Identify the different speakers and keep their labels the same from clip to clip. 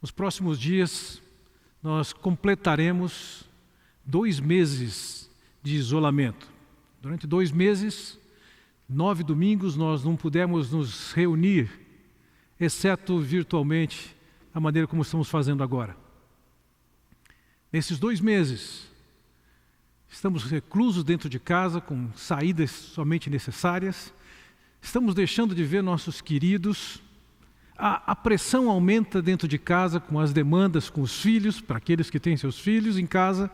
Speaker 1: Nos próximos dias, nós completaremos 2 meses de isolamento. Durante 2 meses, 9 domingos, nós não pudemos nos reunir, exceto virtualmente, da maneira como estamos fazendo agora. Nesses 2 meses, estamos reclusos dentro de casa, com saídas somente necessárias. Estamos deixando de ver nossos queridos. A pressão aumenta dentro de casa com as demandas com os filhos, para aqueles que têm seus filhos em casa.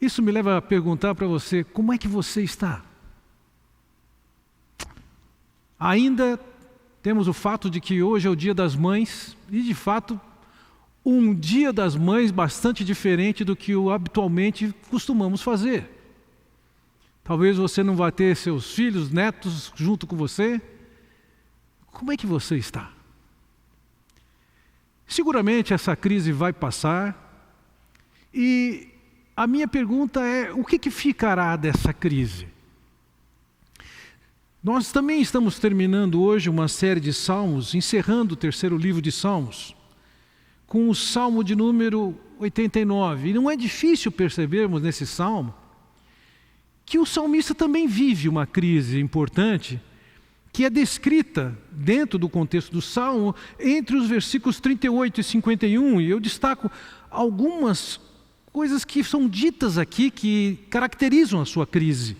Speaker 1: Isso me leva a perguntar para você, como é que você está? Ainda temos o fato de que hoje é o Dia das Mães, e de fato, um Dia das Mães bastante diferente do que o habitualmente costumamos fazer. Talvez você não vá ter seus filhos, netos junto com você. Como é que você está? Seguramente essa crise vai passar e a minha pergunta é, o que ficará dessa crise? Nós também estamos terminando hoje uma série de salmos, encerrando o 3º livro de Salmos, com o salmo de número 89. E não é difícil percebermos nesse salmo que o salmista também vive uma crise importante, que é descrita dentro do contexto do salmo entre os versículos 38 e 51, e eu destaco algumas coisas que são ditas aqui que caracterizam a sua crise.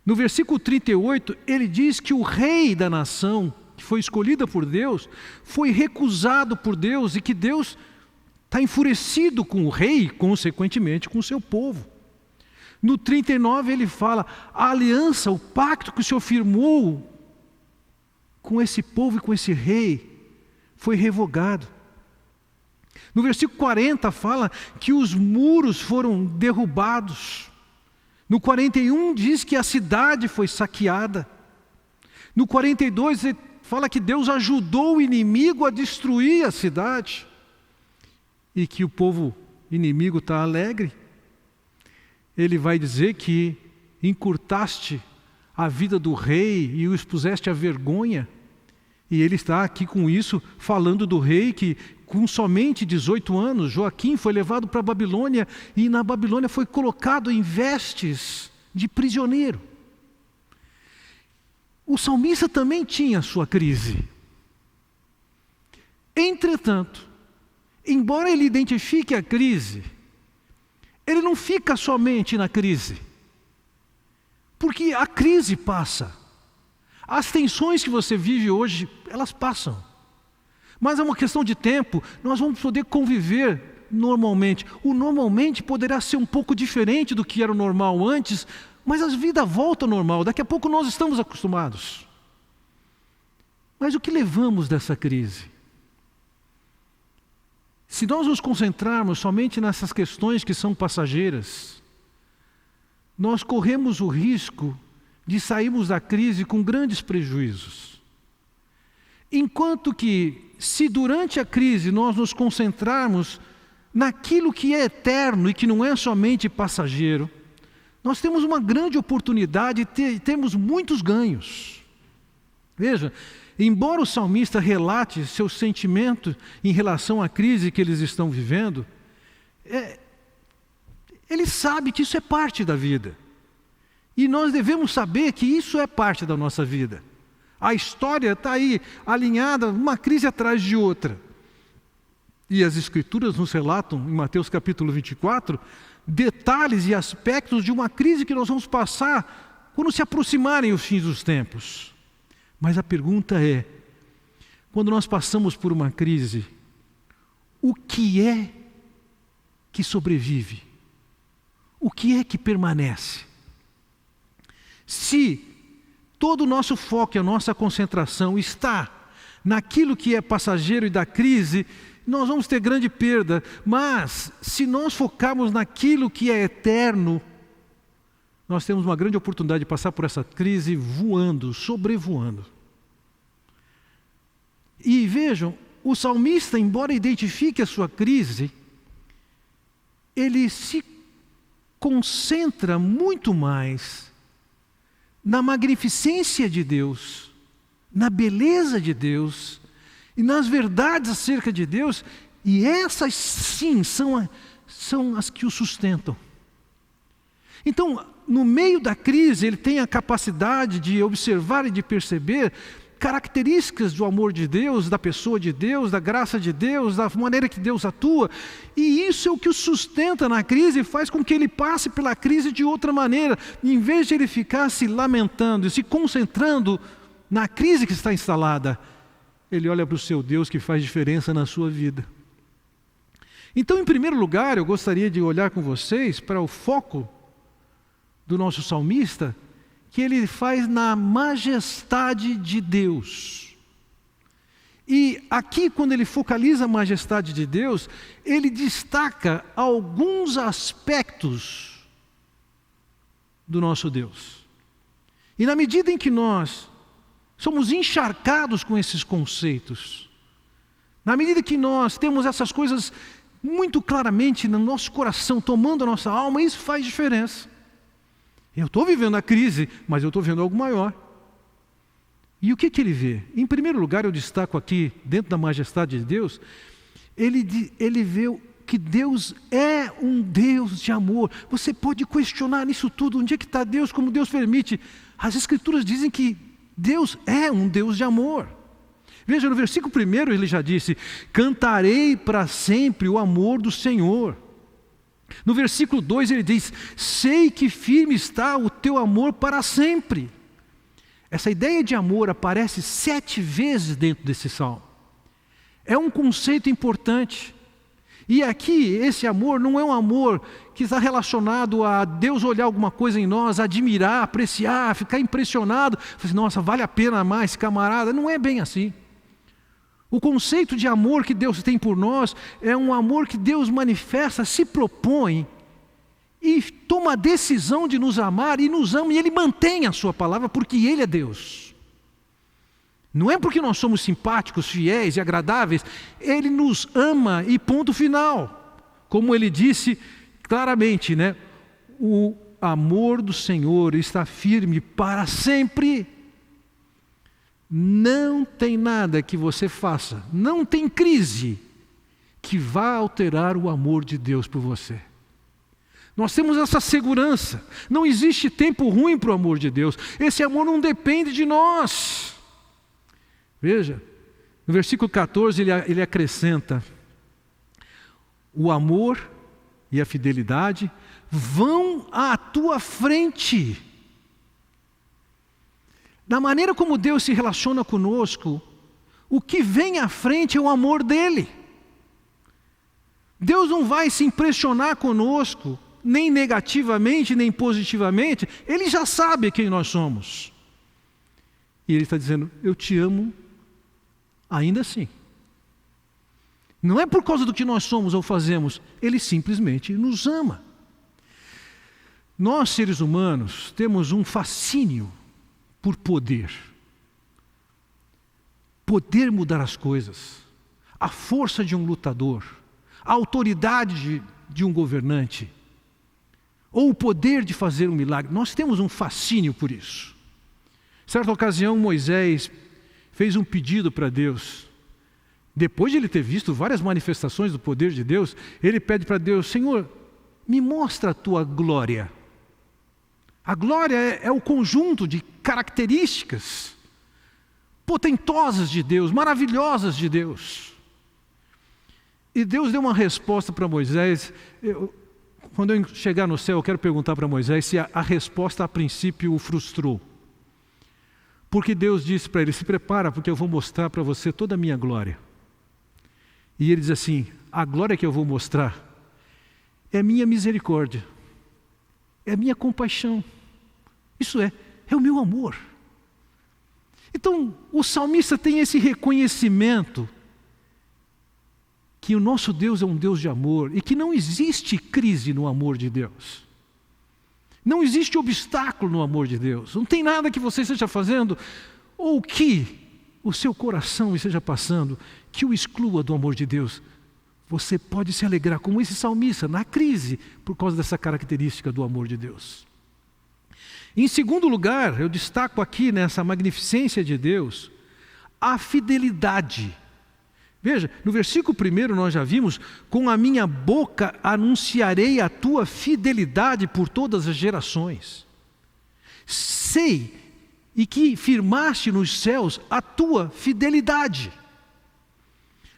Speaker 1: No versículo 38, ele diz que o rei da nação, que foi escolhida por Deus, foi recusado por Deus e que Deus está enfurecido com o rei e, consequentemente, com o seu povo. No 39 ele fala, a aliança, o pacto que o Senhor firmou com esse povo e com esse rei foi revogado. No versículo 40 fala que os muros foram derrubados. No 41 diz que a cidade foi saqueada. No 42 ele fala que Deus ajudou o inimigo a destruir a cidade e que o povo inimigo está alegre. Ele vai dizer que encurtaste a vida do rei e o expuseste à vergonha. E ele está aqui com isso falando do rei que com somente 18 anos, Joaquim foi levado para a Babilônia e na Babilônia foi colocado em vestes de prisioneiro. O salmista também tinha sua crise. Entretanto, embora ele identifique a crise, ele não fica somente na crise, porque a crise passa. As tensões que você vive hoje, elas passam. Mas é uma questão de tempo, nós vamos poder conviver normalmente. O normalmente poderá ser um pouco diferente do que era o normal antes, mas a vida volta ao normal, daqui a pouco nós estamos acostumados. Mas o que levamos dessa crise? Se nós nos concentrarmos somente nessas questões que são passageiras, nós corremos o risco de sairmos da crise com grandes prejuízos. Enquanto que, se durante a crise nós nos concentrarmos naquilo que é eterno e que não é somente passageiro, nós temos uma grande oportunidade e temos muitos ganhos. Veja, embora o salmista relate seu sentimento em relação à crise que eles estão vivendo, ele sabe que isso é parte da vida. E nós devemos saber que isso é parte da nossa vida. A história está aí, alinhada, uma crise atrás de outra. E as Escrituras nos relatam, em Mateus capítulo 24, detalhes e aspectos de uma crise que nós vamos passar quando se aproximarem os fins dos tempos. Mas a pergunta é, quando nós passamos por uma crise, o que é que sobrevive? O que é que permanece? Se todo o nosso foco e a nossa concentração está naquilo que é passageiro e da crise, nós vamos ter grande perda. Mas, se nós focarmos naquilo que é eterno, nós temos uma grande oportunidade de passar por essa crise voando, sobrevoando. E vejam, o salmista, embora identifique a sua crise, ele se concentra muito mais na magnificência de Deus, na beleza de Deus, e nas verdades acerca de Deus, e essas sim são as que o sustentam. Então, no meio da crise, ele tem a capacidade de observar e de perceber características do amor de Deus, da pessoa de Deus, da graça de Deus, da maneira que Deus atua, e isso é o que o sustenta na crise e faz com que ele passe pela crise de outra maneira, em vez de ele ficar se lamentando e se concentrando na crise que está instalada, ele olha para o seu Deus que faz diferença na sua vida. Então, em primeiro lugar, eu gostaria de olhar com vocês para o foco do nosso salmista, que ele faz na majestade de Deus. E aqui, quando ele focaliza a majestade de Deus, ele destaca alguns aspectos do nosso Deus. E na medida em que nós somos encharcados com esses conceitos, na medida que nós temos essas coisas muito claramente no nosso coração, tomando a nossa alma, isso faz diferença. Eu estou vivendo a crise, mas eu estou vendo algo maior. E o que ele vê? Em primeiro lugar, eu destaco aqui, dentro da majestade de Deus, ele vê que Deus é um Deus de amor. Você pode questionar nisso tudo, onde é que está Deus, como Deus permite. As Escrituras dizem que Deus é um Deus de amor. Veja, no versículo 1 ele já disse: cantarei para sempre o amor do Senhor. No versículo 2 ele diz: sei que firme está o teu amor para sempre. Essa ideia de amor aparece 7 vezes dentro desse salmo. É um conceito importante. E aqui esse amor não é um amor que está relacionado a Deus olhar alguma coisa em nós, admirar, apreciar, ficar impressionado, assim, nossa, vale a pena amar esse camarada. Não é bem assim. O conceito de amor que Deus tem por nós é um amor que Deus manifesta, se propõe e toma a decisão de nos amar e nos ama, e Ele mantém a sua palavra porque Ele é Deus. Não é porque nós somos simpáticos, fiéis e agradáveis, Ele nos ama e ponto final. Como Ele disse claramente, né? O amor do Senhor está firme para sempre. Não tem nada que você faça, não tem crise que vá alterar o amor de Deus por você. Nós temos essa segurança, não existe tempo ruim para o amor de Deus, esse amor não depende de nós. Veja, no versículo 14 ele acrescenta: o amor e a fidelidade vão à tua frente. Na maneira como Deus se relaciona conosco, o que vem à frente é o amor dEle. Deus não vai se impressionar conosco, nem negativamente, nem positivamente. Ele já sabe quem nós somos. E Ele está dizendo: eu te amo ainda assim. Não é por causa do que nós somos ou fazemos, Ele simplesmente nos ama. Nós, seres humanos, temos um fascínio por poder mudar as coisas, a força de um lutador, a autoridade de um governante, ou o poder de fazer um milagre. Nós temos um fascínio por isso. Certa ocasião, Moisés fez um pedido para Deus. Depois de ele ter visto várias manifestações do poder de Deus, ele pede para Deus: Senhor, me mostra a tua glória. A glória é o conjunto de características potentosas de Deus, maravilhosas de Deus. E Deus deu uma resposta para Moisés. Quando eu chegar no céu, eu quero perguntar para Moisés se a resposta a princípio o frustrou. Porque Deus disse para ele: se prepara, porque eu vou mostrar para você toda a minha glória. E ele diz assim: a glória que eu vou mostrar é minha misericórdia, é minha compaixão. Isso é o meu amor. Então, o salmista tem esse reconhecimento que o nosso Deus é um Deus de amor e que não existe crise no amor de Deus. Não existe obstáculo no amor de Deus. Não tem nada que você esteja fazendo ou que o seu coração esteja passando que o exclua do amor de Deus. Você pode se alegrar como esse salmista na crise por causa dessa característica do amor de Deus. Em segundo lugar, eu destaco aqui nessa magnificência de Deus a fidelidade Veja, no versículo 1 nós já vimos: com a minha boca anunciarei a tua fidelidade por todas as gerações. Sei e que firmaste nos céus a tua fidelidade.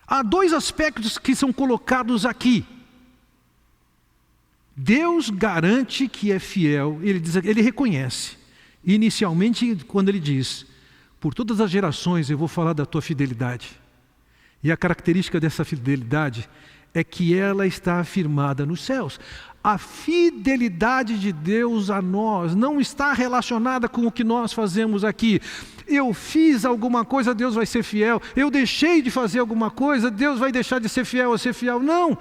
Speaker 1: Há dois aspectos que são colocados aqui. Deus garante que é fiel, ele reconhece. Inicialmente, quando ele diz: por todas as gerações eu vou falar da tua fidelidade. E a característica dessa fidelidade é que ela está afirmada nos céus. A fidelidade de Deus a nós não está relacionada com o que nós fazemos aqui. Eu fiz alguma coisa, Deus vai ser fiel. Eu deixei de fazer alguma coisa, Deus vai deixar de ser fiel ou ser fiel. Não,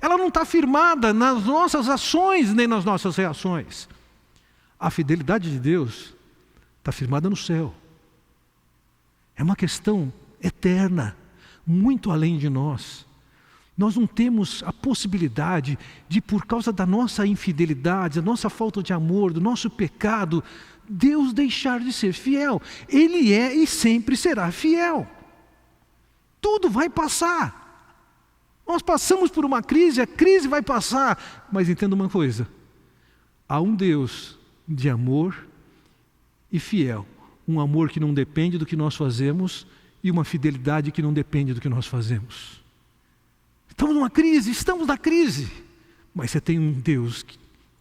Speaker 1: ela não está firmada nas nossas ações nem nas nossas reações. A fidelidade de Deus está firmada no céu. É uma questão eterna, muito além de nós. Nós não temos a possibilidade de, por causa da nossa infidelidade, da nossa falta de amor, do nosso pecado, Deus deixar de ser fiel. Ele é e sempre será fiel. Tudo vai passar. Nós passamos por uma crise, a crise vai passar. Mas entenda uma coisa: há um Deus de amor e fiel. Um amor que não depende do que nós fazemos e uma fidelidade que não depende do que nós fazemos. Estamos numa crise, estamos na crise, mas você tem um Deus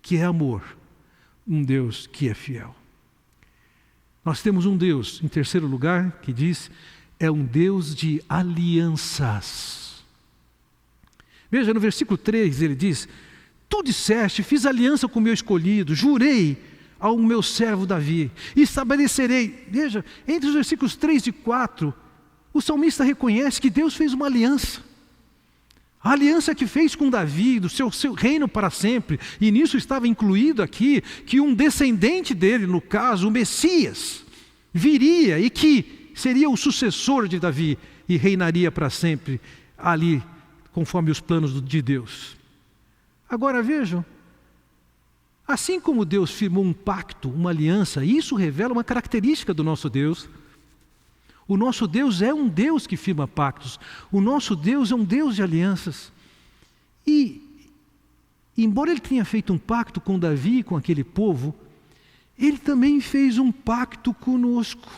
Speaker 1: que é amor, um Deus que é fiel. Nós temos um Deus, em terceiro lugar, que diz, é um Deus de alianças. Veja, no versículo 3 ele diz: tu disseste, fiz aliança com o meu escolhido, jurei ao meu servo Davi, e estabelecerei. Veja, entre os versículos 3 e 4, o salmista reconhece que Deus fez uma aliança. A aliança que fez com Davi, do seu reino para sempre, e nisso estava incluído aqui, que um descendente dele, no caso, o Messias, viria e que seria o sucessor de Davi e reinaria para sempre ali, conforme os planos de Deus. Agora vejam, assim como Deus firmou um pacto, uma aliança, isso revela uma característica do nosso Deus. O nosso Deus é um Deus que firma pactos. O nosso Deus é um Deus de alianças. E, embora ele tenha feito um pacto com Davi e com aquele povo, ele também fez um pacto conosco.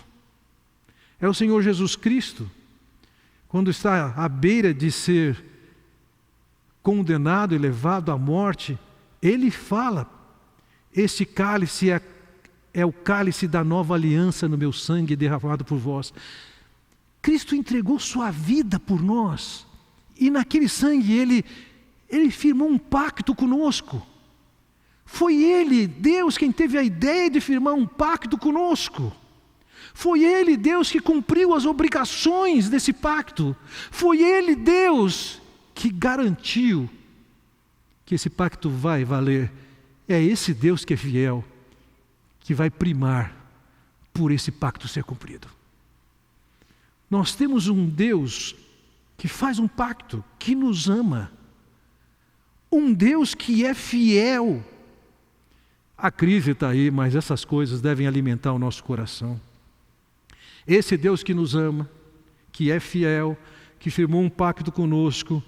Speaker 1: É o Senhor Jesus Cristo, quando está à beira de ser condenado e levado à morte, ele fala: este cálice é o cálice da nova aliança no meu sangue derramado por vós. Cristo entregou sua vida por nós. E naquele sangue ele firmou um pacto conosco. Foi Ele, Deus, quem teve a ideia de firmar um pacto conosco. Foi Ele, Deus, que cumpriu as obrigações desse pacto. Foi Ele, Deus, que garantiu que esse pacto vai valer. É esse Deus que é fiel, que vai primar por esse pacto ser cumprido. Nós temos um Deus que faz um pacto, que nos ama. Um Deus que é fiel. A crise está aí, mas essas coisas devem alimentar o nosso coração. Esse Deus que nos ama, que é fiel, que firmou um pacto conosco,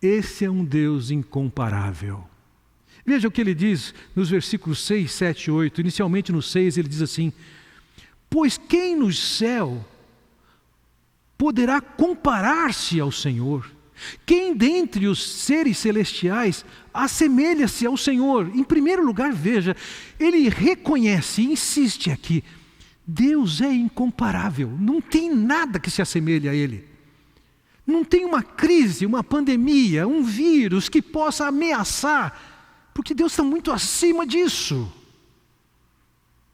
Speaker 1: esse é um Deus incomparável. Veja o que ele diz nos versículos 6, 7 e 8. Inicialmente no 6 ele diz assim: pois quem no céu poderá comparar-se ao Senhor? Quem dentre os seres celestiais assemelha-se ao Senhor? Em primeiro lugar, veja, ele reconhece, insiste aqui, Deus é incomparável, não tem nada que se assemelhe a Ele. Não tem uma crise, uma pandemia, um vírus que possa ameaçar, porque Deus está muito acima disso.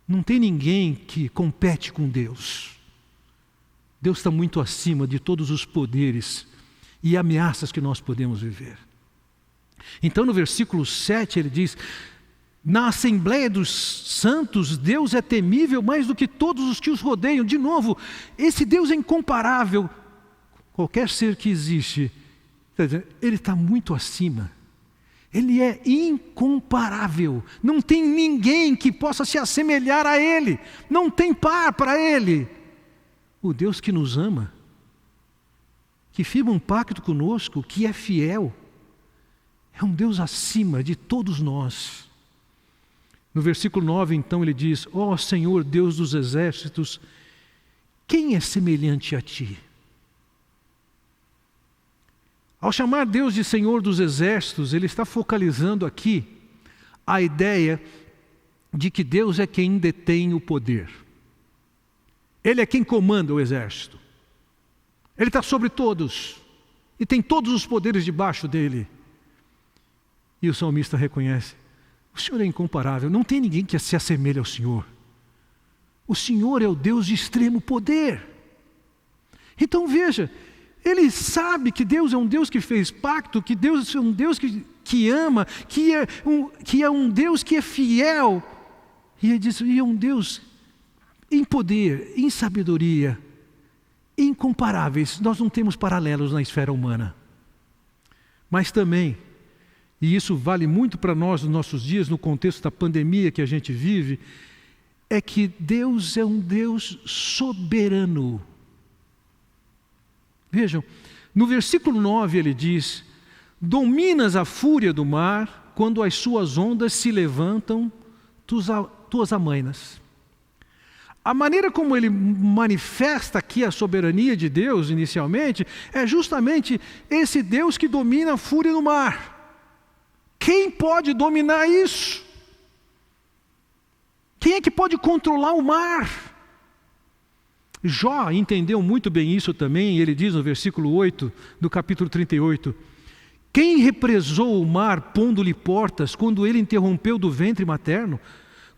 Speaker 1: Não tem ninguém que compete com Deus. Deus está muito acima de todos os poderes e ameaças que nós podemos viver. Então no versículo 7 ele diz: na Assembleia dos Santos, Deus é temível mais do que todos os que os rodeiam. De novo, esse Deus é incomparável. Qualquer ser que existe, Ele está muito acima. Ele é incomparável. Não tem ninguém que possa se assemelhar a Ele. Não tem par para Ele. O Deus que nos ama, que firma um pacto conosco, que é fiel. É um Deus acima de todos nós. No versículo 9, então, ele diz: ó Senhor, Deus dos exércitos, quem é semelhante a ti? Ao chamar Deus de Senhor dos exércitos, ele está focalizando aqui a ideia de que Deus é quem detém o poder. Ele é quem comanda o exército. Ele está sobre todos e tem todos os poderes debaixo dele. E o salmista reconhece: o Senhor é incomparável, não tem ninguém que se assemelhe ao Senhor. O Senhor é o Deus de extremo poder. Então veja, ele sabe que Deus é um Deus que fez pacto, que Deus é um Deus que ama, que é um Deus que é fiel. E ele diz: e é um Deus em poder, em sabedoria, incomparáveis. Nós não temos paralelos na esfera humana. Mas também, e isso vale muito para nós nos nossos dias, no contexto da pandemia que a gente vive, é que Deus é um Deus soberano. Vejam, no versículo 9 ele diz: dominas a fúria do mar, quando as suas ondas se levantam, tuas amainas. A maneira como ele manifesta aqui a soberania de Deus inicialmente, é justamente esse Deus que domina a fúria do mar. Quem pode dominar isso? Quem é que pode controlar o mar? Jó entendeu muito bem isso também. Ele diz no versículo 8 do capítulo 38: quem represou o mar pondo-lhe portas, quando ele interrompeu do ventre materno?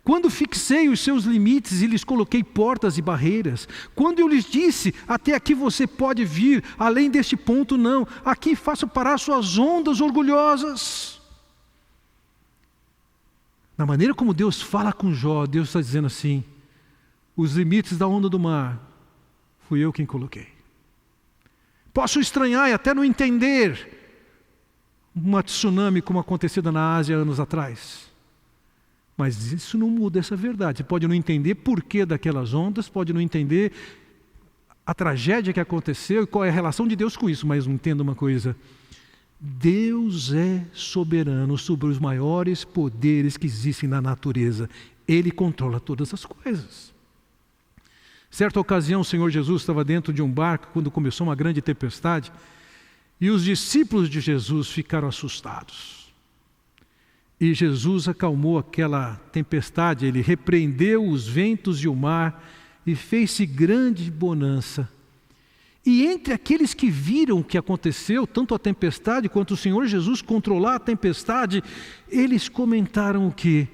Speaker 1: Quando fixei os seus limites e lhes coloquei portas e barreiras? Quando eu lhes disse: até aqui você pode vir, além deste ponto não, aqui faço parar suas ondas orgulhosas. Na maneira como Deus fala com Jó, Deus está dizendo assim: os limites da onda do mar, fui eu quem coloquei. Posso estranhar e até não entender uma tsunami como acontecida na Ásia anos atrás, mas isso não muda essa verdade. Você pode não entender porquê daquelas ondas, pode não entender a tragédia que aconteceu e qual é a relação de Deus com isso, mas entenda uma coisa: Deus é soberano sobre os maiores poderes que existem na natureza. Ele controla todas as coisas. Certa ocasião, o Senhor Jesus estava dentro de um barco quando começou uma grande tempestade, e os discípulos de Jesus ficaram assustados. E Jesus acalmou aquela tempestade, ele repreendeu os ventos e o mar e fez-se grande bonança. E entre aqueles que viram o que aconteceu, tanto a tempestade quanto o Senhor Jesus controlar a tempestade, eles comentaram o quê?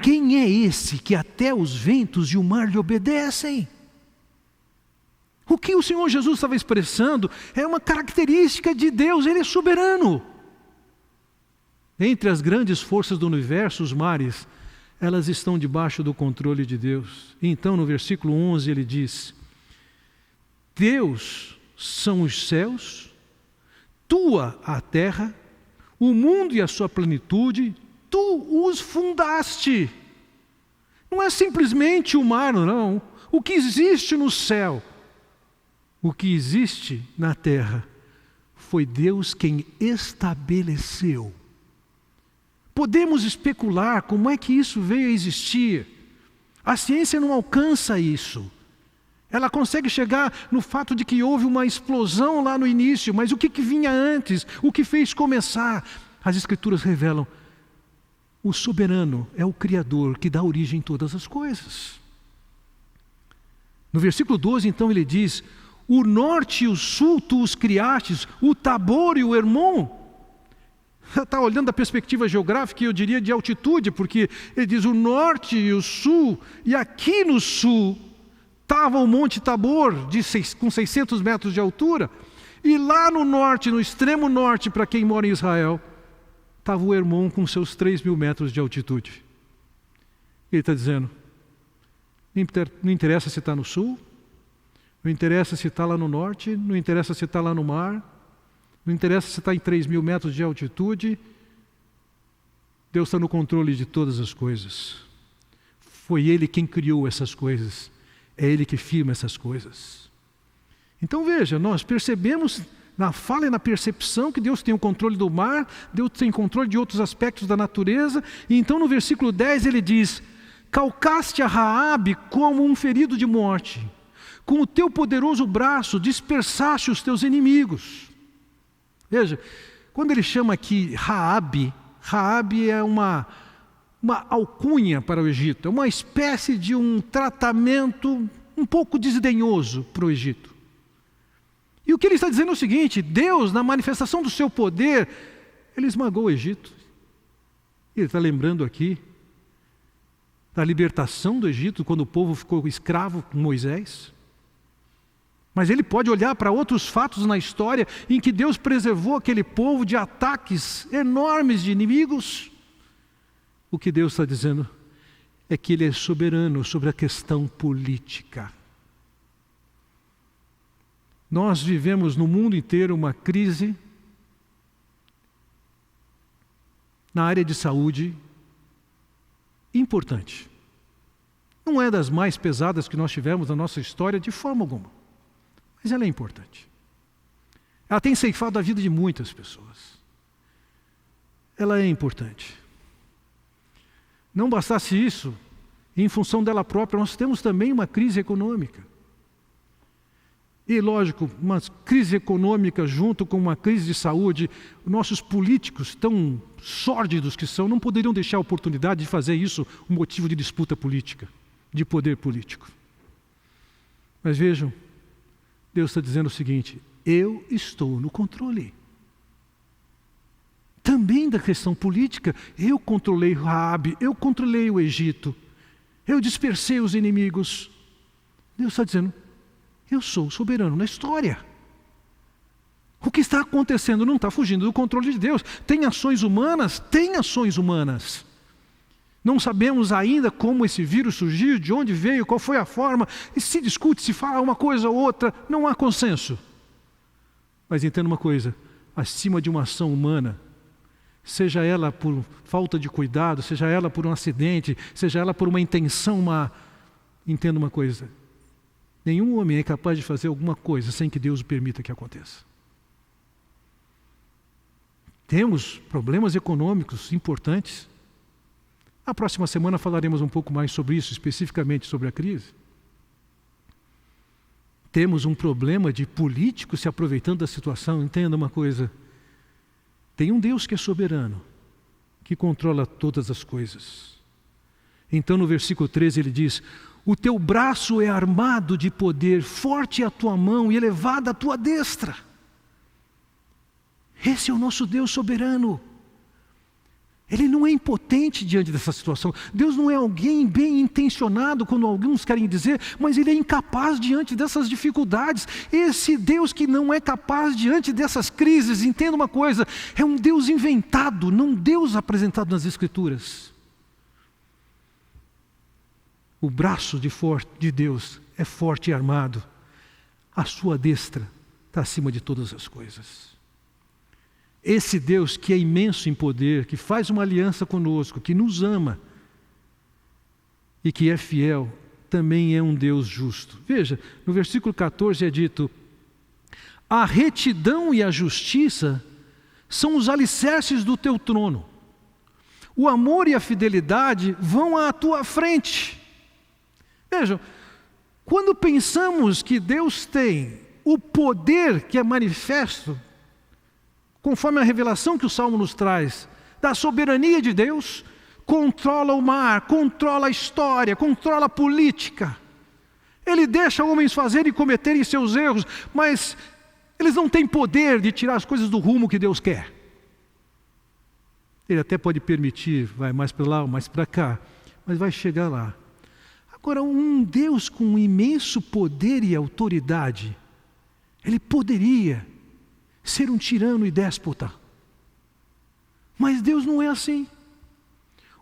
Speaker 1: Quem é esse que até os ventos e o mar lhe obedecem? O que o Senhor Jesus estava expressando é uma característica de Deus, Ele é soberano. Entre as grandes forças do universo, os mares, elas estão debaixo do controle de Deus. Então, no versículo 11, ele diz: Deus são os céus, tua a terra, o mundo e a sua plenitude, tu os fundaste. Não é simplesmente o mar, não. O que existe no céu, o que existe na terra, foi Deus quem estabeleceu. Podemos especular como é que isso veio a existir. A ciência não alcança isso. Ela consegue chegar no fato de que houve uma explosão lá no início, mas o que vinha antes? O que fez começar? As Escrituras revelam: o soberano é o Criador que dá origem a todas as coisas. No versículo 12, então, ele diz: o norte e o sul tu os criastes, o Tabor e o Hermon. Está olhando da perspectiva geográfica, eu diria de altitude, porque ele diz o norte e o sul, e aqui no sul estava o Monte Tabor, com 600 metros de altura, e lá no norte, no extremo norte, para quem mora em Israel, estava o Hermon com seus 3.000 metros de altitude. Ele está dizendo: não interessa se está no sul, não interessa se está lá no norte, não interessa se está lá no mar, não interessa se está em 3.000 metros de altitude, Deus está no controle de todas as coisas. Foi Ele quem criou essas coisas, é Ele que firma essas coisas. Então veja, nós percebemos na fala e na percepção que Deus tem o controle do mar, Deus tem controle de outros aspectos da natureza. E então no versículo 10 ele diz: calcaste a Raabe como um ferido de morte, com o teu poderoso braço dispersaste os teus inimigos. Veja, quando ele chama aqui Raabe, Raabe é uma alcunha para o Egito, é uma espécie de um tratamento um pouco desdenhoso para o Egito. E o que ele está dizendo é o seguinte: Deus, na manifestação do seu poder, ele esmagou o Egito. Ele está lembrando aqui da libertação do Egito, quando o povo ficou escravo com Moisés. Mas ele pode olhar para outros fatos na história em que Deus preservou aquele povo de ataques enormes de inimigos. O que Deus está dizendo é que Ele é soberano sobre a questão política. Nós vivemos no mundo inteiro uma crise na área de saúde importante. Não é das mais pesadas que nós tivemos na nossa história de forma alguma, mas ela é importante. Ela tem ceifado a vida de muitas pessoas. Ela é importante. Não bastasse isso, em função dela própria, nós temos também uma crise econômica. E, lógico, uma crise econômica junto com uma crise de saúde, nossos políticos, tão sórdidos que são, não poderiam deixar a oportunidade de fazer isso um motivo de disputa política, de poder político. Mas vejam, Deus está dizendo o seguinte: eu estou no controle. Também da questão política, eu controlei Raabe, eu controlei o Egito, eu dispersei os inimigos. Deus está dizendo: eu sou soberano na história. O que está acontecendo não está fugindo do controle de Deus. Tem ações humanas? Tem ações humanas. Não sabemos ainda como esse vírus surgiu, de onde veio, qual foi a forma, e se discute, se fala uma coisa ou outra, não há consenso. Mas entenda uma coisa: acima de uma ação humana, seja ela por falta de cuidado, seja ela por um acidente, seja ela por uma intenção má, entenda uma coisa: nenhum homem é capaz de fazer alguma coisa sem que Deus o permita que aconteça. Temos problemas econômicos importantes. Na próxima semana falaremos um pouco mais sobre isso, especificamente sobre a crise. Temos um problema de políticos se aproveitando da situação. Entenda uma coisa: tem um Deus que é soberano, que controla todas as coisas. Então no versículo 13 ele diz: o teu braço é armado de poder, forte é a tua mão e elevada a tua destra. Esse é o nosso Deus soberano. Ele não é impotente diante dessa situação. Deus não é alguém bem intencionado, como alguns querem dizer, mas Ele é incapaz diante dessas dificuldades. Esse Deus que não é capaz diante dessas crises, entenda uma coisa: é um Deus inventado, não um Deus apresentado nas Escrituras. O braço de Deus é forte e armado. A sua destra está acima de todas as coisas. Esse Deus que é imenso em poder, que faz uma aliança conosco, que nos ama e que é fiel, também é um Deus justo. Veja, no versículo 14 é dito: a retidão e a justiça são os alicerces do teu trono. O amor e a fidelidade vão à tua frente. Vejam, quando pensamos que Deus tem o poder que é manifesto, conforme a revelação que o Salmo nos traz, da soberania de Deus, controla o mar, controla a história, controla a política. Ele deixa homens fazerem e cometerem seus erros, mas eles não têm poder de tirar as coisas do rumo que Deus quer. Ele até pode permitir, vai mais para lá ou mais para cá, mas vai chegar lá. Agora, um Deus com um imenso poder e autoridade, Ele poderia ser um tirano e déspota. Mas Deus não é assim.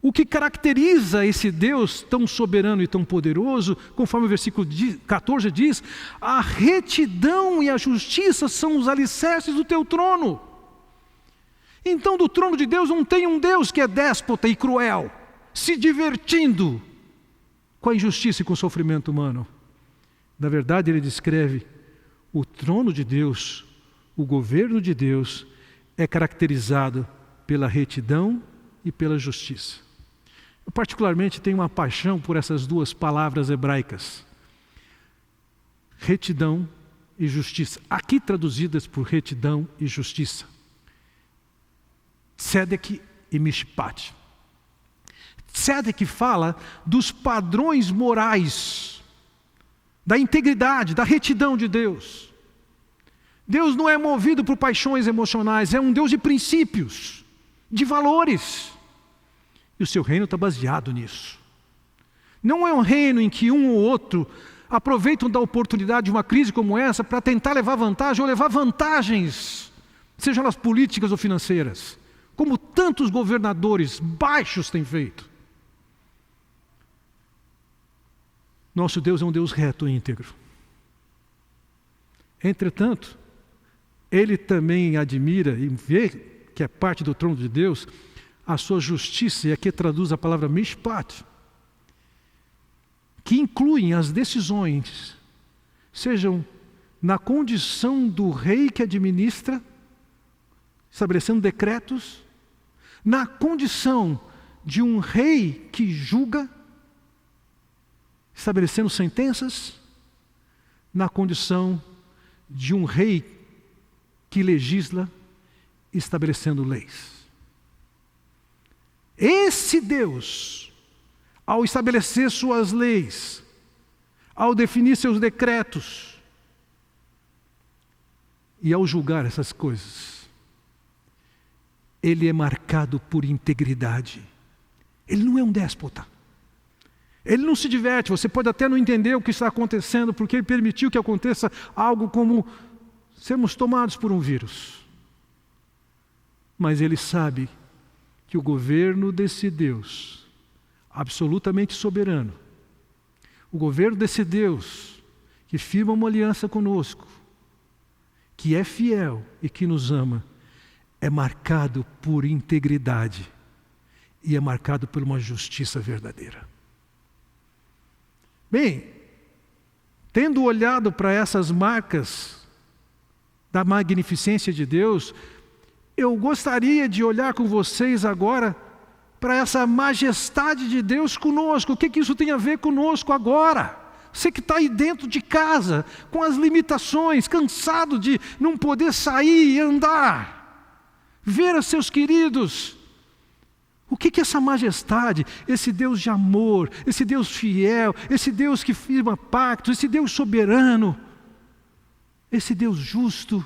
Speaker 1: O que caracteriza esse Deus tão soberano e tão poderoso, conforme o versículo 14 diz: a retidão e a justiça são os alicerces do teu trono. Então do trono de Deus não tem um Deus que é déspota e cruel, se divertindo com a injustiça e com o sofrimento humano. Na verdade, ele descreve o trono de Deus, o governo de Deus é caracterizado pela retidão e pela justiça. Eu particularmente tenho uma paixão por essas duas palavras hebraicas. Retidão e justiça. Aqui traduzidas por retidão e justiça. Tzedek e Mishpat. Tzedek fala dos padrões morais, da integridade, da retidão de Deus. Deus não é movido por paixões emocionais, é um Deus de princípios, de valores. E o seu reino está baseado nisso. Não é um reino em que um ou outro aproveitam da oportunidade de uma crise como essa para tentar levar vantagem ou levar vantagens, sejam elas políticas ou financeiras, como tantos governadores baixos têm feito. Nosso Deus é um Deus reto e íntegro. Entretanto, Ele também admira e vê que é parte do trono de Deus a sua justiça, e aqui traduz a palavra mishpat, que incluem as decisões, sejam na condição do rei que administra, estabelecendo decretos, na condição de um rei que julga, estabelecendo sentenças, na condição de um rei que legisla, estabelecendo leis. Esse Deus, ao estabelecer suas leis, ao definir seus decretos e ao julgar essas coisas, Ele é marcado por integridade. Ele não é um déspota. Ele não se diverte. Você pode até não entender o que está acontecendo, porque Ele permitiu que aconteça algo como sermos tomados por um vírus. Mas Ele sabe que o governo desse Deus, absolutamente soberano, o governo desse Deus, que firma uma aliança conosco, que é fiel e que nos ama, é marcado por integridade e é marcado por uma justiça verdadeira. Bem, tendo olhado para essas marcas da magnificência de Deus, eu gostaria de olhar com vocês agora para essa majestade de Deus conosco. O que isso tem a ver conosco agora? Você que está aí dentro de casa, com as limitações, cansado de não poder sair e andar, ver os seus queridos. O que essa majestade, esse Deus de amor, esse Deus fiel, esse Deus que firma pactos, esse Deus soberano, esse Deus justo,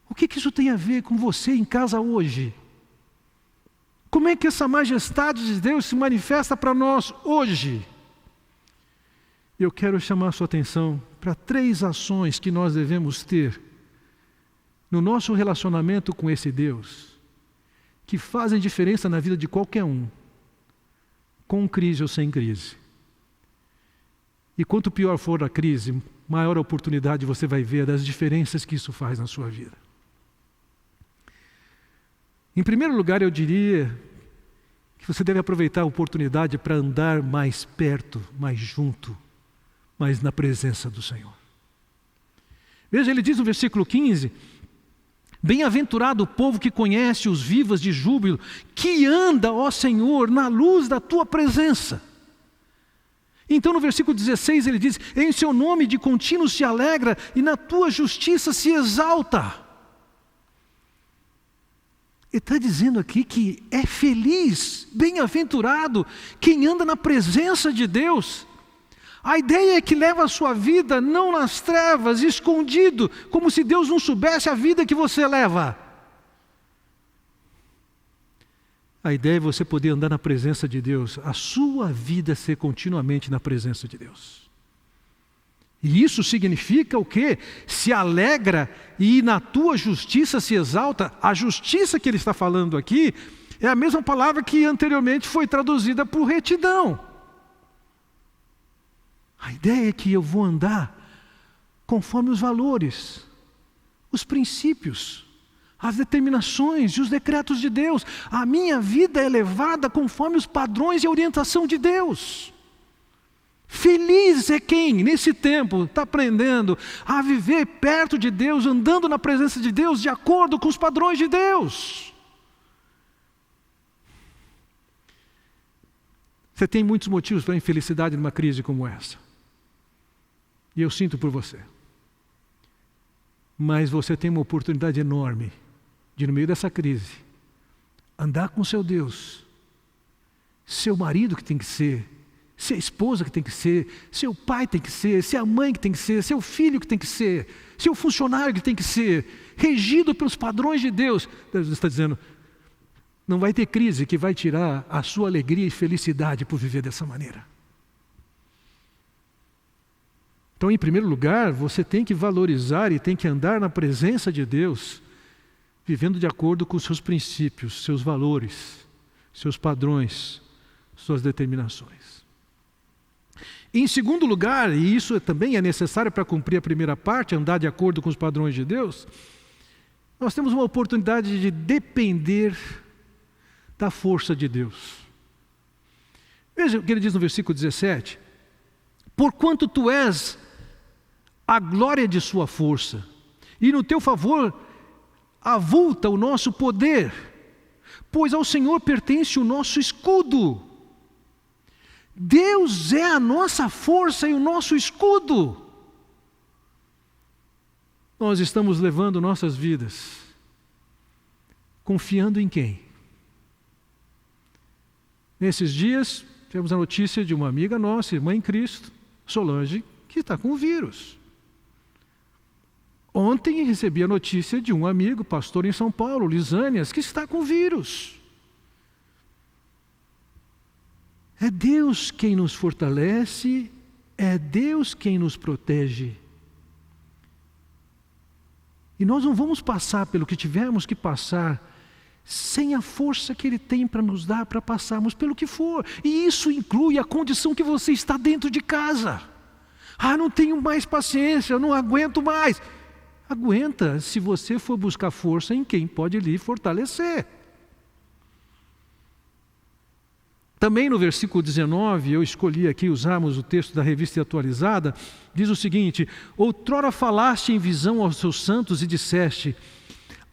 Speaker 1: o que isso tem a ver com você em casa hoje? Como é que essa majestade de Deus se manifesta para nós hoje? Eu quero chamar a sua atenção para 3 ações que nós devemos ter no nosso relacionamento com esse Deus, que fazem diferença na vida de qualquer um, com crise ou sem crise. E quanto pior for a crise, maior a oportunidade você vai ver das diferenças que isso faz na sua vida. Em primeiro lugar, eu diria que você deve aproveitar a oportunidade para andar mais perto, mais junto, mais na presença do Senhor. Veja, ele diz no versículo 15: bem-aventurado o povo que conhece os vivas de júbilo, que anda, ó Senhor, na luz da tua presença. Então no versículo 16 ele diz: em seu nome de contínuo se alegra e na tua justiça se exalta. Ele está dizendo aqui que é feliz, bem-aventurado quem anda na presença de Deus. A ideia é que leva a sua vida não nas trevas, escondido, como se Deus não soubesse a vida que você leva. A ideia é você poder andar na presença de Deus, a sua vida ser continuamente na presença de Deus. E isso significa o quê? Se alegra e na tua justiça se exalta. A justiça que ele está falando aqui é a mesma palavra que anteriormente foi traduzida por retidão. A ideia é que eu vou andar conforme os valores, os princípios, as determinações e os decretos de Deus. A minha vida é levada conforme os padrões e a orientação de Deus. Feliz é quem, nesse tempo, está aprendendo a viver perto de Deus, andando na presença de Deus, de acordo com os padrões de Deus. Você tem muitos motivos para a infelicidade numa crise como essa. E eu sinto por você. Mas você tem uma oportunidade enorme de, no meio dessa crise, andar com seu Deus, seu marido que tem que ser a esposa que tem que ser, seu pai tem que ser a mãe que tem que ser, seu filho que tem que ser, seu funcionário que tem que ser, regido pelos padrões de Deus. Deus está dizendo, não vai ter crise que vai tirar a sua alegria e felicidade por viver dessa maneira. Então, em primeiro lugar, você tem que valorizar e tem que andar na presença de Deus, vivendo de acordo com os seus princípios, seus valores, seus padrões, suas determinações. Em segundo lugar, e isso também é necessário para cumprir a primeira parte, andar de acordo com os padrões de Deus, nós temos uma oportunidade de depender da força de Deus. Veja o que ele diz no versículo 17: porquanto tu és a glória de sua força, e no teu favor avulta o nosso poder, pois ao Senhor pertence o nosso escudo. Deus é a nossa força e o nosso escudo. Nós estamos levando nossas vidas confiando em quem? Nesses dias, tivemos a notícia de uma amiga nossa, irmã em Cristo, Solange, que está com o vírus. Ontem recebi a notícia de um amigo, pastor em São Paulo, Lisânias, que está com o vírus. É Deus quem nos fortalece, é Deus quem nos protege. E nós não vamos passar pelo que tivermos que passar sem a força que Ele tem para nos dar, para passarmos pelo que for. E isso inclui a condição que você está dentro de casa. Não tenho mais paciência, não aguento mais. Aguenta se você for buscar força em quem pode lhe fortalecer. Também no versículo 19, eu escolhi aqui usarmos o texto da Revista Atualizada, diz o seguinte: outrora falaste em visão aos seus santos e disseste,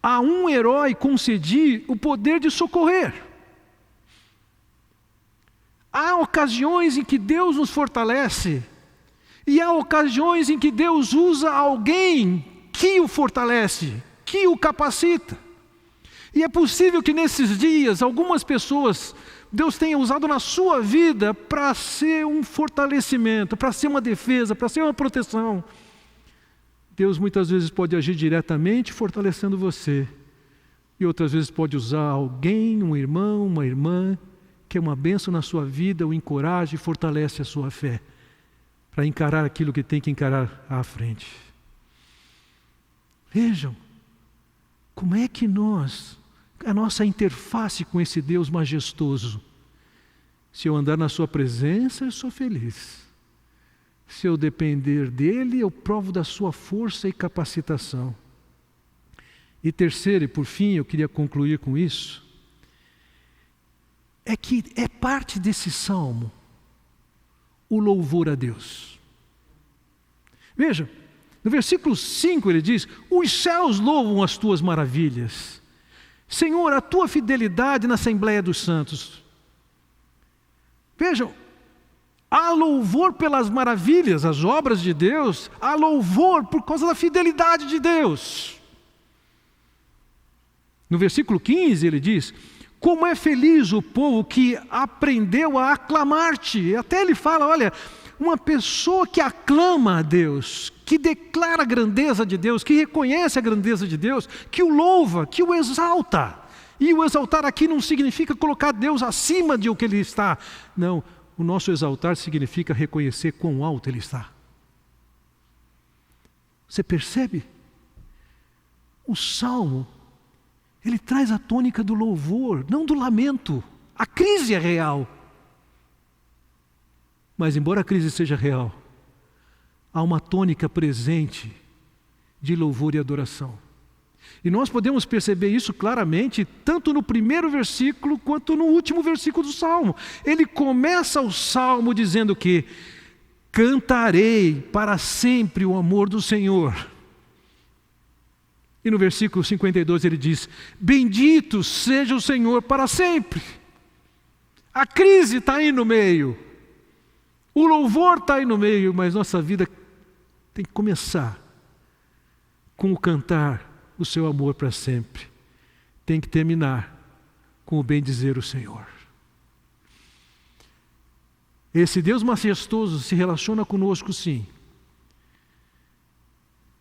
Speaker 1: a um herói concedi o poder de socorrer. Há ocasiões em que Deus nos fortalece, e há ocasiões em que Deus usa alguém que o fortalece, que o capacita. E é possível que nesses dias algumas pessoas Deus tenha usado na sua vida para ser um fortalecimento, para ser uma defesa, para ser uma proteção. Deus muitas vezes pode agir diretamente fortalecendo você, e outras vezes pode usar alguém, um irmão, uma irmã, que é uma bênção na sua vida, o encoraja e fortalece a sua fé, para encarar aquilo que tem que encarar à frente. Vejam, como é que a nossa interface com esse Deus majestoso. Se eu andar na sua presença, eu sou feliz. Se eu depender dele, eu provo da sua força e capacitação. E terceiro, e por fim, eu queria concluir com isso, é que é parte desse salmo o louvor a Deus. Veja, no versículo 5 ele diz, os céus louvam as tuas maravilhas. Senhor, a tua fidelidade na Assembleia dos Santos. Vejam, há louvor pelas maravilhas, as obras de Deus, há louvor por causa da fidelidade de Deus. No versículo 15 ele diz, como é feliz o povo que aprendeu a aclamar-te. Até ele fala, olha, uma pessoa que aclama a Deus, que declara a grandeza de Deus, que reconhece a grandeza de Deus, que o louva, que o exalta. E o exaltar aqui não significa colocar Deus acima de o que Ele está. Não, o nosso exaltar significa reconhecer quão alto Ele está. Você percebe? O Salmo, ele traz a tônica do louvor, não do lamento. A crise é real. Mas embora a crise seja real, há uma tônica presente de louvor e adoração. E nós podemos perceber isso claramente, tanto no primeiro versículo, quanto no último versículo do Salmo. Ele começa o Salmo dizendo que Cantarei para sempre o amor do Senhor. E no versículo 52 ele diz: bendito seja o Senhor para sempre. A crise está aí no meio, o louvor está aí no meio, mas nossa vida tem que começar com o cantar o seu amor para sempre. Tem que terminar com o bendizer o Senhor. Esse Deus majestoso se relaciona conosco, sim.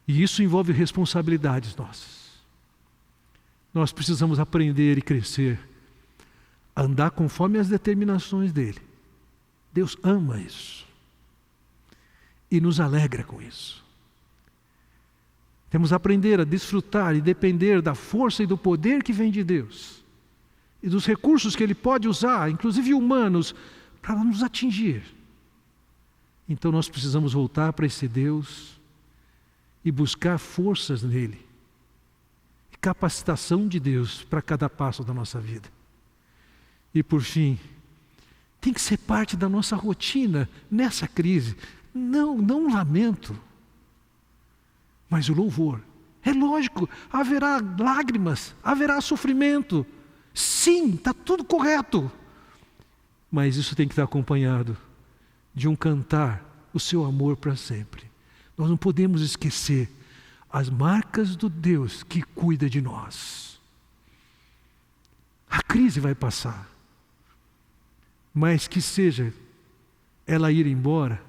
Speaker 1: E isso envolve responsabilidades nossas. Nós precisamos aprender e crescer, andar conforme as determinações dele. Deus ama isso. E nos alegra com isso. Temos que aprender a desfrutar e depender da força e do poder que vem de Deus. E dos recursos que Ele pode usar, inclusive humanos, para nos atingir. Então nós precisamos voltar para esse Deus e buscar forças nele. E capacitação de Deus para cada passo da nossa vida. E por fim, tem que ser parte da nossa rotina nessa crise. Não um lamento, mas o louvor. É lógico, haverá lágrimas, haverá sofrimento. Sim, está tudo correto. Mas isso tem que estar acompanhado de um cantar o seu amor para sempre. Nós não podemos esquecer as marcas do Deus que cuida de nós. A crise vai passar, mas que seja ela ir embora,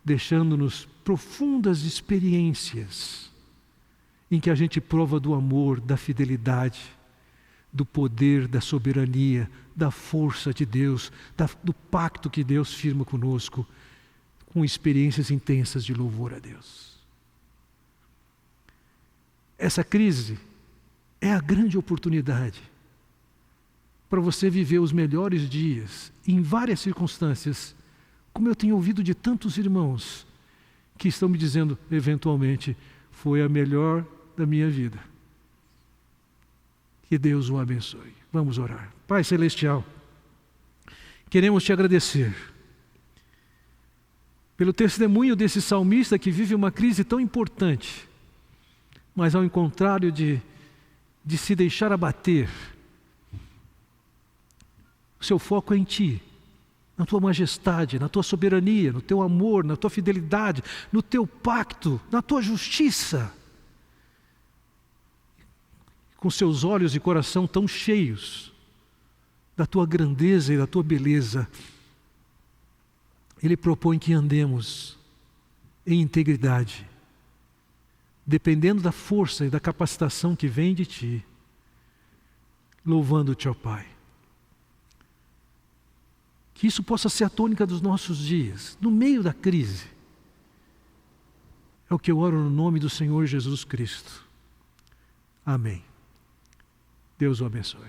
Speaker 1: deixando-nos profundas experiências em que a gente prova do amor, da fidelidade, do poder, da soberania, da força de Deus, do pacto que Deus firma conosco, com experiências intensas de louvor a Deus. Essa crise é a grande oportunidade para você viver os melhores dias, em várias circunstâncias, como eu tenho ouvido de tantos irmãos que estão me dizendo, eventualmente, foi a melhor da minha vida. Que Deus o abençoe. Vamos orar. Pai Celestial, queremos te agradecer pelo testemunho desse salmista que vive uma crise tão importante, mas ao contrário de se deixar abater, o seu foco é em Ti, na Tua majestade, na Tua soberania, no Teu amor, na Tua fidelidade, no Teu pacto, na Tua justiça. Com seus olhos e coração tão cheios da Tua grandeza e da Tua beleza, Ele propõe que andemos em integridade, dependendo da força e da capacitação que vem de Ti, louvando-Te, ó Pai. Que isso possa ser a tônica dos nossos dias, no meio da crise. É o que eu oro no nome do Senhor Jesus Cristo. Amém. Deus o abençoe.